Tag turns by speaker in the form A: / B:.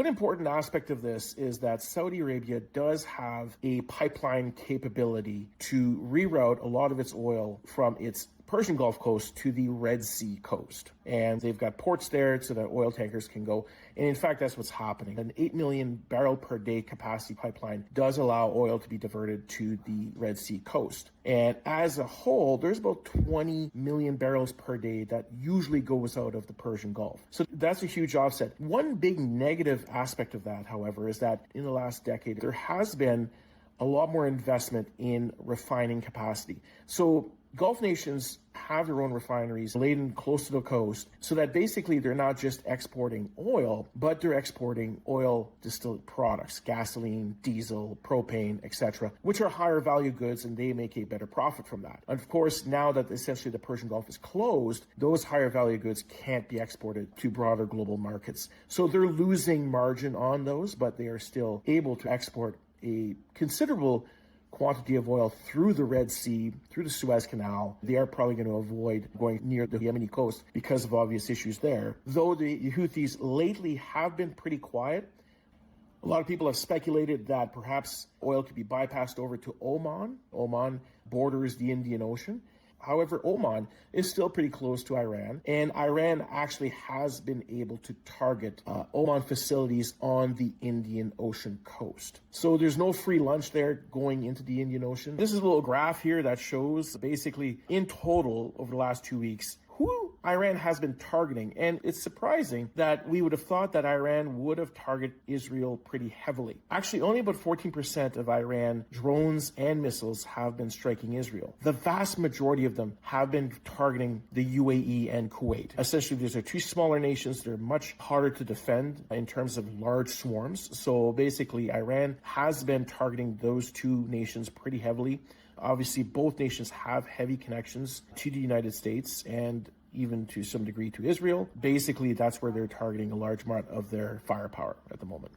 A: One important aspect of this is that Saudi Arabia does have a pipeline capability to reroute a lot of its oil from its Persian Gulf coast to the Red Sea coast. And they've got ports there so that oil tankers can go. And in fact, that's what's happening. An 8 million barrel per day capacity pipeline does allow oil to be diverted to the Red Sea coast. And as a whole, there's about 20 million barrels per day that usually goes out of the Persian Gulf. So that's a huge offset. One big negative aspect of that, however, is that in the last decade, there has been a lot more investment in refining capacity. So Gulf nations have their own refineries laden close to the coast so that basically they're not just exporting oil, but they're exporting oil distilled products, gasoline, diesel, propane, etc., which are higher value goods, and they make a better profit from that. Of course, now that essentially the Persian Gulf is closed, those higher value goods can't be exported to broader global markets. So they're losing margin on those, but they are still able to export a considerable quantity of oil through the Red Sea, through the Suez Canal. They are probably going to avoid going near the Yemeni coast because of obvious issues there. Though the Houthis lately have been pretty quiet, a lot of people have speculated that perhaps oil could be bypassed over to Oman. Oman borders the Indian Ocean. However, Oman is still pretty close to Iran, and Iran actually has been able to target Oman facilities on the Indian Ocean coast. So there's no free lunch there going into the Indian Ocean. This is a little graph here that shows basically in total over the last 2 weeks who Iran has been targeting. And it's surprising that we would have thought that Iran would have targeted Israel pretty heavily. Actually, only about 14% of Iran drones and missiles have been striking Israel. The vast majority of them have been targeting the UAE and Kuwait. Essentially, these are two smaller nations. They're much harder to defend in terms of large swarms. So basically, Iran has been targeting those two nations pretty heavily. Obviously, both nations have heavy connections to the United States and even to some degree to Israel. Basically, that's where they're targeting a large amount of their firepower at the moment.